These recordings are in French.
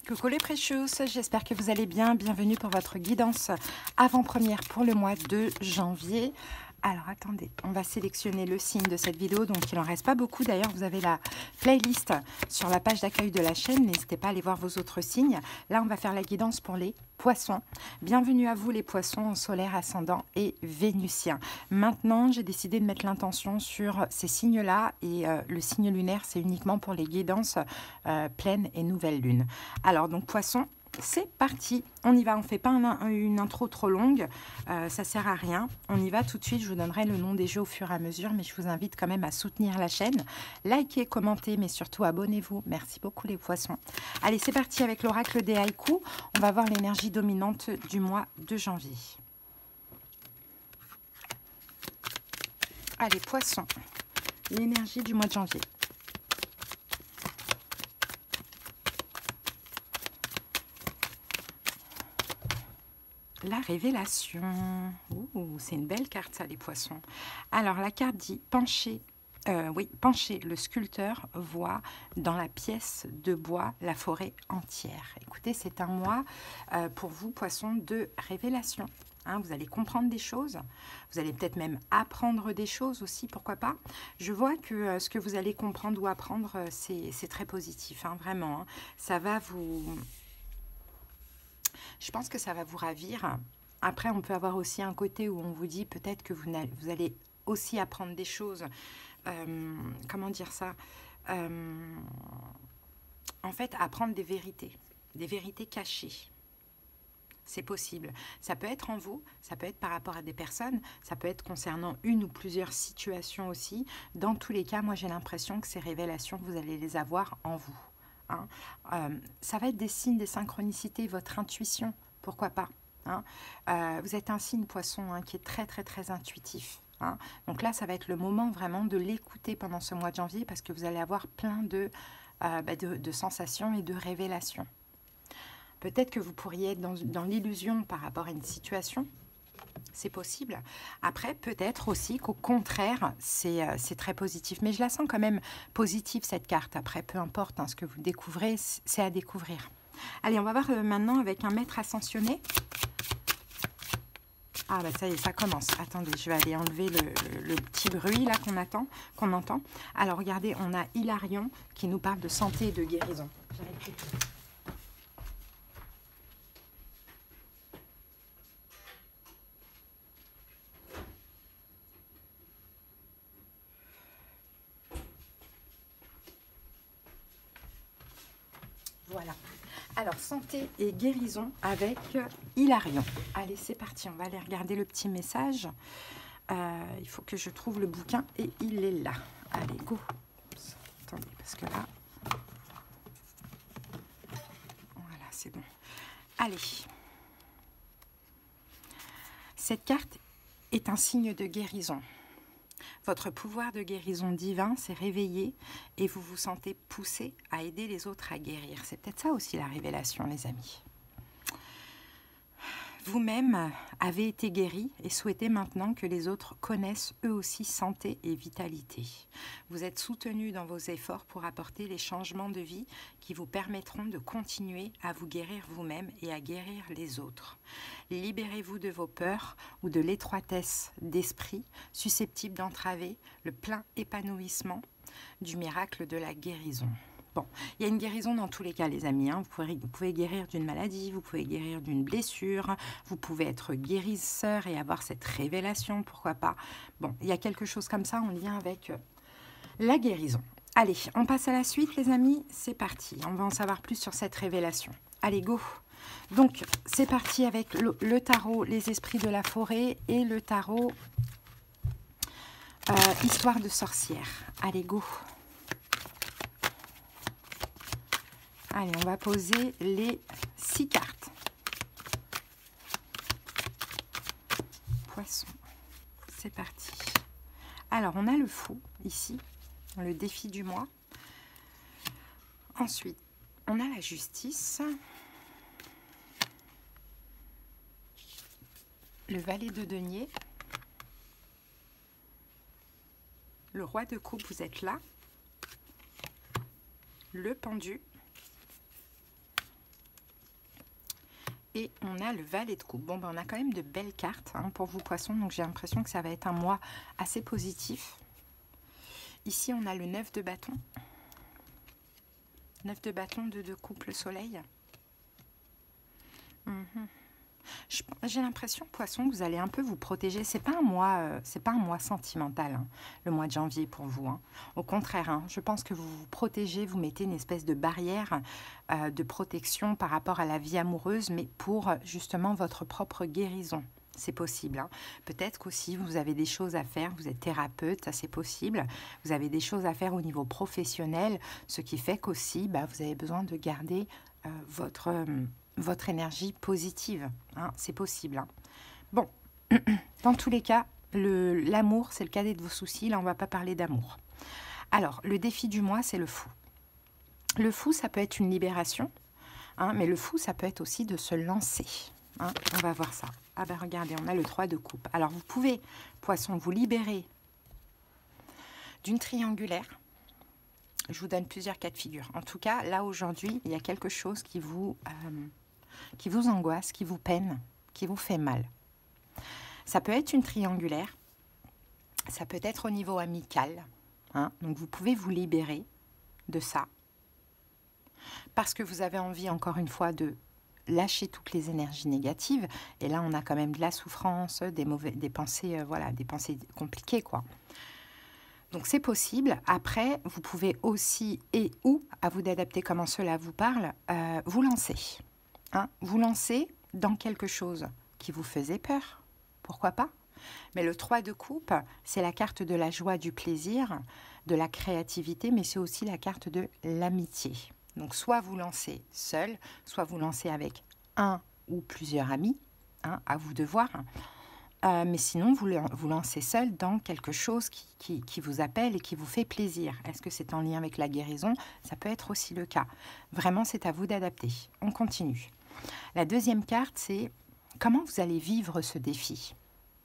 Coucou les précieuses, j'espère que vous allez bien. Bienvenue pour votre guidance avant-première pour le mois de janvier. Alors attendez, on va sélectionner le signe de cette vidéo, donc il n'en reste pas beaucoup. D'ailleurs, vous avez la playlist sur la page d'accueil de la chaîne. N'hésitez pas à aller voir vos autres signes. Là, on va faire la guidance pour les poissons. Bienvenue à vous les poissons en solaire, ascendant et vénusien. Maintenant, j'ai décidé de mettre l'intention sur ces signes-là et le signe lunaire, c'est uniquement pour les guidances pleine et nouvelle lune. Alors donc poisson, c'est parti, on y va, on ne fait pas une intro trop longue, ça sert à rien, on y va tout de suite. Je vous donnerai le nom des jeux au fur et à mesure, mais je vous invite quand même à soutenir la chaîne, likez, commentez, mais surtout abonnez-vous. Merci beaucoup les poissons. Allez, c'est parti avec l'oracle des haïkus. On va voir l'énergie dominante du mois de janvier. Allez, poissons, l'énergie du mois de janvier. La révélation. C'est une belle carte, ça, les poissons. Alors, la carte dit pencher. Pencher, le sculpteur voit dans la pièce de bois la forêt entière. Écoutez, c'est un mois pour vous, poissons, de révélation. Hein, vous allez comprendre des choses. Vous allez peut-être même apprendre des choses aussi, pourquoi pas. Je vois que ce que vous allez comprendre ou apprendre, c'est très positif, hein, vraiment. Hein. Ça va vous... Je pense que ça va vous ravir. Après, on peut avoir aussi un côté où on vous dit peut-être que vous allez aussi apprendre des choses. Comment dire ça en fait, apprendre des vérités cachées. C'est possible. Ça peut être en vous, ça peut être par rapport à des personnes, ça peut être concernant une ou plusieurs situations aussi. Dans tous les cas, moi, j'ai l'impression que ces révélations, vous allez les avoir en vous. Hein. Ça va être des signes, des synchronicités, votre intuition, pourquoi pas. Hein. Vous êtes un signe poisson, hein, qui est très très très intuitif. Hein. Donc là, ça va être le moment vraiment de l'écouter pendant ce mois de janvier, parce que vous allez avoir plein de sensations et de révélations. Peut-être que vous pourriez être dans l'illusion par rapport à une situation. C'est possible. Après, peut-être aussi qu'au contraire, c'est très positif. Mais je la sens quand même positive, cette carte. Après, peu importe, hein, ce que vous découvrez, c'est à découvrir. Allez, on va voir maintenant avec un maître ascensionné. Ah, bah ça y est, ça commence. Attendez, je vais aller enlever le petit bruit là qu'on entend. Alors, regardez, on a Hilarion qui nous parle de santé et de guérison. J'arrête plus. Voilà. Alors, santé et guérison avec Hilarion. Allez, c'est parti. On va aller regarder le petit message. Il faut que je trouve le bouquin et il est là. Allez, go. Oups, attendez, parce que là... Voilà, c'est bon. Allez. Cette carte est un signe de guérison. Votre pouvoir de guérison divin s'est réveillé et vous vous sentez poussé à aider les autres à guérir. C'est peut-être ça aussi la révélation, les amis. Vous-même avez été guéri et souhaitez maintenant que les autres connaissent eux aussi santé et vitalité. Vous êtes soutenu dans vos efforts pour apporter les changements de vie qui vous permettront de continuer à vous guérir vous-même et à guérir les autres. Libérez-vous de vos peurs ou de l'étroitesse d'esprit susceptible d'entraver le plein épanouissement du miracle de la guérison. Bon, il y a une guérison dans tous les cas, les amis. Hein. Vous pouvez guérir d'une maladie, vous pouvez guérir d'une blessure, vous pouvez être guérisseur et avoir cette révélation, pourquoi pas. Bon, il y a quelque chose comme ça en lien avec la guérison. Allez, on passe à la suite, les amis. C'est parti. On va en savoir plus sur cette révélation. Allez, go. Donc, c'est parti avec le tarot, les esprits de la forêt et le tarot histoire de sorcière. Allez, go. Allez, on va poser les 6 cartes. Poisson, c'est parti. Alors, on a le fou, ici, le défi du mois. Ensuite, on a la justice. Le valet de denier. Le roi de coupe, vous êtes là. Le pendu. Et on a le valet de coupe. Bon, ben, on a quand même de belles cartes hein, pour vous, poissons. Donc, j'ai l'impression que ça va être un mois assez positif. Ici, on a le 9 de bâton. 9 de bâton, 2 de coupe, le soleil. J'ai l'impression, poisson, que vous allez un peu vous protéger. C'est pas un mois sentimental, hein, le mois de janvier pour vous. Hein. Au contraire, hein, je pense que vous vous protégez, vous mettez une espèce de barrière de protection par rapport à la vie amoureuse, mais pour justement votre propre guérison. C'est possible. Hein. Peut-être qu'aussi vous avez des choses à faire, vous êtes thérapeute, ça c'est possible. Vous avez des choses à faire au niveau professionnel, ce qui fait qu'aussi vous avez besoin de garder votre énergie positive. Hein, c'est possible. Hein. Bon, dans tous les cas, l'amour, c'est le cadet de vos soucis. Là, on ne va pas parler d'amour. Alors, le défi du mois, c'est le fou. Le fou, ça peut être une libération, hein, mais le fou, ça peut être aussi de se lancer. Hein, on va voir ça. Ah ben regardez, on a le 3 de coupe. Alors, vous pouvez, poisson, vous libérer d'une triangulaire. Je vous donne plusieurs cas de figure. En tout cas, là, aujourd'hui, il y a quelque chose qui vous angoisse, qui vous peine, qui vous fait mal. Ça peut être une triangulaire, ça peut être au niveau amical. Hein, donc, vous pouvez vous libérer de ça. Parce que vous avez envie, encore une fois, de lâcher toutes les énergies négatives. Et là, on a quand même de la souffrance, des pensées, des pensées compliquées, quoi. Donc, c'est possible. Après, vous pouvez aussi, à vous d'adapter comment cela vous parle, vous lancer. Hein, vous lancer dans quelque chose qui vous faisait peur. Pourquoi pas? Mais le 3 de coupe, c'est la carte de la joie, du plaisir, de la créativité, mais c'est aussi la carte de l'amitié. Donc, soit vous lancez seul, soit vous lancez avec un ou plusieurs amis, hein, à vous de voir. Mais sinon, vous lancez seul dans quelque chose qui vous appelle et qui vous fait plaisir. Est-ce que c'est en lien avec la guérison? Ça peut être aussi le cas. Vraiment, c'est à vous d'adapter. On continue. La deuxième carte, c'est comment vous allez vivre ce défi.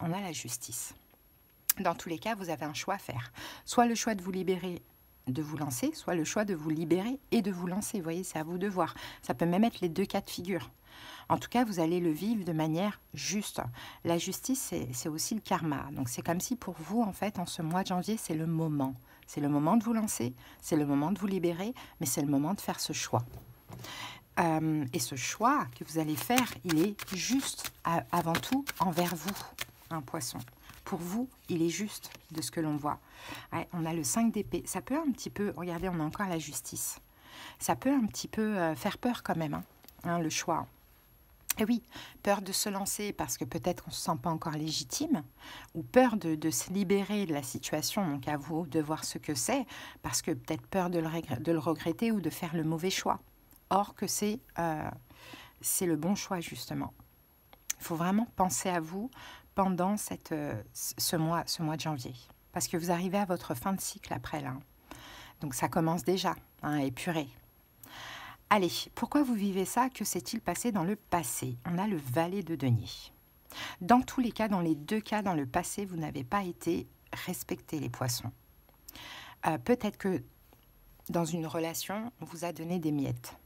On a la justice. Dans tous les cas, vous avez un choix à faire. Soit le choix de vous libérer, de vous lancer, soit le choix de vous libérer et de vous lancer. Vous voyez, c'est à vous de voir. Ça peut même être les deux cas de figure. En tout cas, vous allez le vivre de manière juste. La justice, c'est aussi le karma. Donc, c'est comme si pour vous, en fait, en ce mois de janvier, c'est le moment. C'est le moment de vous lancer, c'est le moment de vous libérer, mais c'est le moment de faire ce choix. Et ce choix que vous allez faire, il est juste avant tout envers vous, un poisson. Pour vous, il est juste de ce que l'on voit. Ouais, on a le 5 d'épée. Ça peut un petit peu, regardez, on a encore la justice. Ça peut un petit peu faire peur quand même, hein, le choix. Et oui, peur de se lancer parce que peut-être qu'on ne se sent pas encore légitime, ou peur de se libérer de la situation, donc à vous de voir ce que c'est, parce que peut-être peur de le regretter ou de faire le mauvais choix. Or que c'est le bon choix, justement. Il faut vraiment penser à vous pendant ce mois de janvier. Parce que vous arrivez à votre fin de cycle après, là. Donc ça commence déjà à épurer. Allez, pourquoi vous vivez ça? Que s'est-il passé dans le passé? On a le valet de denier. Dans tous les cas, dans les deux cas, dans le passé, vous n'avez pas été respectés, les poissons. Peut-être que dans une relation, on vous a donné des miettes.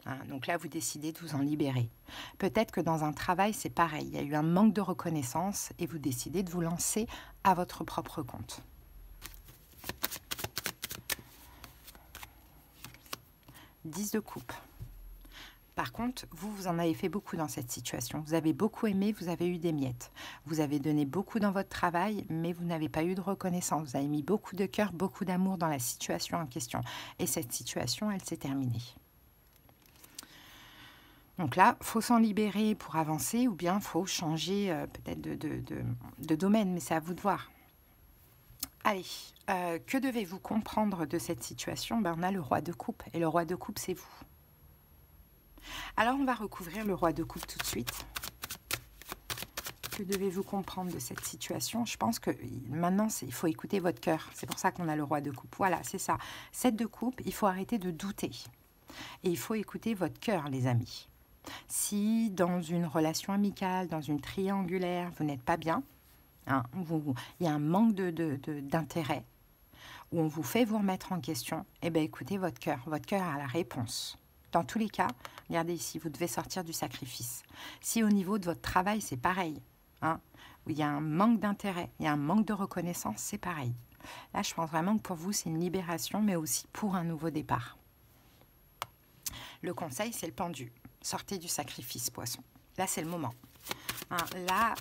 Hein, donc là, vous décidez de vous en libérer. Peut-être que dans un travail, c'est pareil. Il y a eu un manque de reconnaissance et vous décidez de vous lancer à votre propre compte. « 10 de coupe. Par contre, vous en avez fait beaucoup dans cette situation. Vous avez beaucoup aimé, vous avez eu des miettes. Vous avez donné beaucoup dans votre travail, mais vous n'avez pas eu de reconnaissance. Vous avez mis beaucoup de cœur, beaucoup d'amour dans la situation en question. Et cette situation, elle s'est terminée. Donc là, il faut s'en libérer pour avancer ou bien il faut changer peut-être de domaine, mais c'est à vous de voir. Allez, que devez-vous comprendre de cette situation? On a le roi de coupe, et le roi de coupe, c'est vous. Alors, on va recouvrir le roi de coupe tout de suite. Que devez-vous comprendre de cette situation? Je pense que maintenant, il faut écouter votre cœur. C'est pour ça qu'on a le roi de coupe. Voilà, c'est ça. 7 de coupe, il faut arrêter de douter. Et il faut écouter votre cœur, les amis. Si dans une relation amicale, dans une triangulaire, vous n'êtes pas bien, hein, il y a un manque d'intérêt, où on vous fait vous remettre en question, eh bien écoutez votre cœur a la réponse. Dans tous les cas, regardez ici, vous devez sortir du sacrifice. Si au niveau de votre travail, c'est pareil, hein, où il y a un manque d'intérêt, il y a un manque de reconnaissance, c'est pareil. Là, je pense vraiment que pour vous, c'est une libération, mais aussi pour un nouveau départ. Le conseil, c'est le pendu. Sortez du sacrifice, poisson. Là, c'est le moment. Hein, là,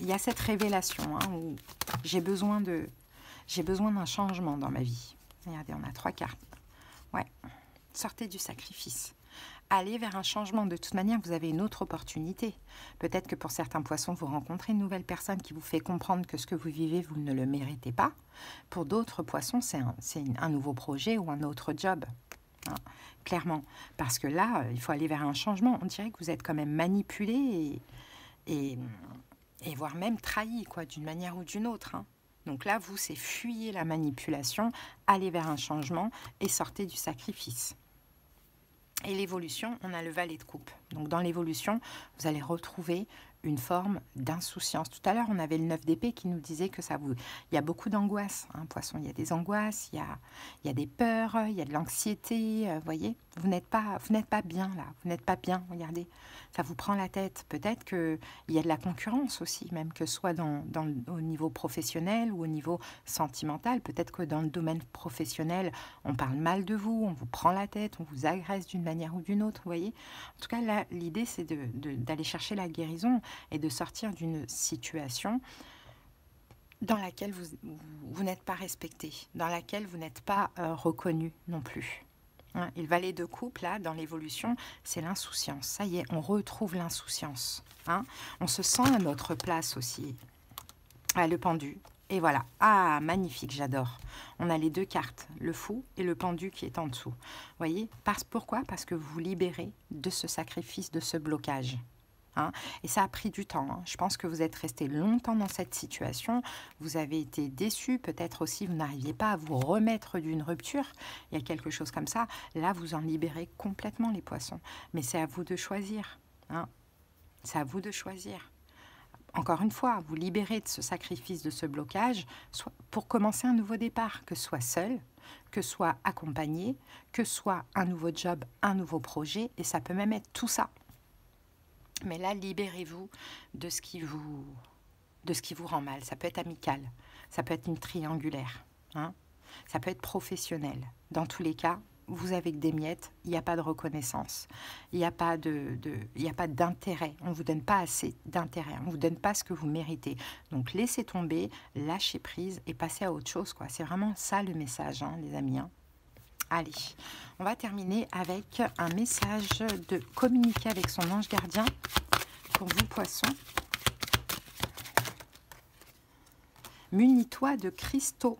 il y a cette révélation hein, où j'ai besoin d'un changement dans ma vie. Regardez, on a 3 cartes. Ouais, sortez du sacrifice. Allez vers un changement. De toute manière, vous avez une autre opportunité. Peut-être que pour certains poissons, vous rencontrez une nouvelle personne qui vous fait comprendre que ce que vous vivez, vous ne le méritez pas. Pour d'autres poissons, c'est un nouveau projet ou un autre job. Hein, clairement. Parce que là, il faut aller vers un changement. On dirait que vous êtes quand même manipulé et voire même trahi, quoi, d'une manière ou d'une autre. Hein. Donc là, vous, c'est fuyez la manipulation, allez vers un changement et sortez du sacrifice. Et l'évolution, on a le valet de coupe. Donc dans l'évolution, vous allez retrouver une forme d'insouciance. Tout à l'heure, on avait le 9 d'épée qui nous disait que il y a beaucoup d'angoisse. Hein, poisson, il y a des angoisses, il y a des peurs, il y a de l'anxiété. Vous voyez, vous n'êtes pas bien là. Vous n'êtes pas bien, regardez. Ça vous prend la tête. Peut-être qu'il y a de la concurrence aussi, même que ce soit au niveau professionnel ou au niveau sentimental. Peut-être que dans le domaine professionnel, on parle mal de vous, on vous prend la tête, on vous agresse d'une manière ou d'une autre. Vous voyez. En tout cas, là, l'idée, c'est d'aller chercher la guérison et de sortir d'une situation dans laquelle vous n'êtes pas respecté, dans laquelle vous n'êtes pas reconnu non plus. Hein, et le valet de coupe, là, dans l'évolution, c'est l'insouciance. Ça y est, on retrouve l'insouciance. Hein. On se sent à notre place aussi. Ah, le pendu. Et voilà. Ah, magnifique, j'adore. On a les 2 cartes, le fou et le pendu qui est en dessous. Vous voyez, pourquoi? Parce que vous vous libérez de ce sacrifice, de ce blocage. Hein, et ça a pris du temps. Hein. Je pense que vous êtes resté longtemps dans cette situation. Vous avez été déçu. Peut-être aussi vous n'arriviez pas à vous remettre d'une rupture. Il y a quelque chose comme ça. Là, vous en libérez complètement les poissons. Mais c'est à vous de choisir. Hein. C'est à vous de choisir. Encore une fois, vous libérez de ce sacrifice, de ce blocage, soit pour commencer un nouveau départ, que ce soit seul, que ce soit accompagné, que ce soit un nouveau job, un nouveau projet. Et ça peut même être tout ça. Mais là, libérez-vous de ce qui vous rend mal. Ça peut être amical, ça peut être une triangulaire, hein, ça peut être professionnel. Dans tous les cas, vous avez que des miettes, il n'y a pas de reconnaissance, il n'y a pas d'intérêt. On ne vous donne pas assez d'intérêt, on ne vous donne pas ce que vous méritez. Donc laissez tomber, lâchez prise et passez à autre chose, quoi. C'est vraiment ça le message, hein, les amis. Hein. Allez, on va terminer avec un message de communiquer avec son ange gardien pour vous, poissons. Munis-toi de cristaux.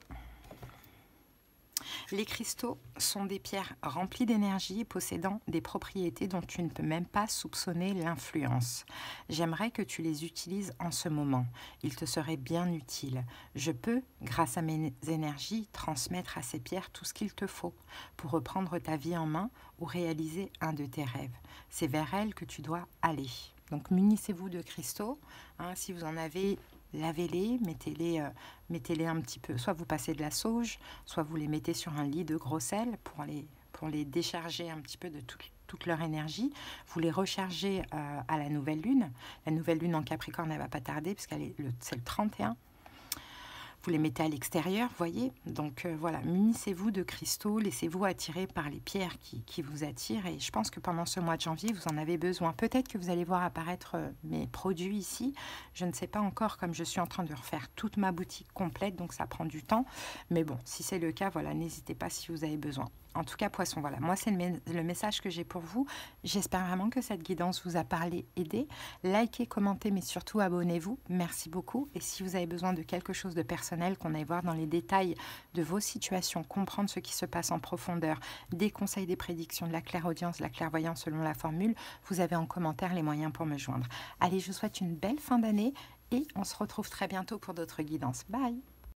Les cristaux sont des pierres remplies d'énergie et possédant des propriétés dont tu ne peux même pas soupçonner l'influence. J'aimerais que tu les utilises en ce moment. Ils te seraient bien utiles. Je peux, grâce à mes énergies, transmettre à ces pierres tout ce qu'il te faut pour reprendre ta vie en main ou réaliser un de tes rêves. C'est vers elles que tu dois aller. Donc munissez-vous de cristaux. Hein, si vous en avez, lavez-les, mettez-les un petit peu. Soit vous passez de la sauge, soit vous les mettez sur un lit de gros sel pour les décharger un petit peu de toute leur énergie. Vous les rechargez à la nouvelle lune. La nouvelle lune en Capricorne, elle ne va pas tarder parce c'est le 31. Vous les mettez à l'extérieur, voyez. Donc voilà, munissez-vous de cristaux, laissez-vous attirer par les pierres qui vous attirent. Et je pense que pendant ce mois de janvier, vous en avez besoin. Peut-être que vous allez voir apparaître mes produits ici. Je ne sais pas encore, comme je suis en train de refaire toute ma boutique complète, donc ça prend du temps. Mais bon, si c'est le cas, voilà, n'hésitez pas si vous avez besoin. En tout cas, poisson, voilà, moi c'est le message que j'ai pour vous. J'espère vraiment que cette guidance vous a parlé, aidé. Likez, commentez, mais surtout abonnez-vous. Merci beaucoup. Et si vous avez besoin de quelque chose de personnel, qu'on aille voir dans les détails de vos situations, comprendre ce qui se passe en profondeur, des conseils, des prédictions, de la clairaudience, de la clairvoyance selon la formule, vous avez en commentaire les moyens pour me joindre. Allez, je vous souhaite une belle fin d'année et on se retrouve très bientôt pour d'autres guidances. Bye!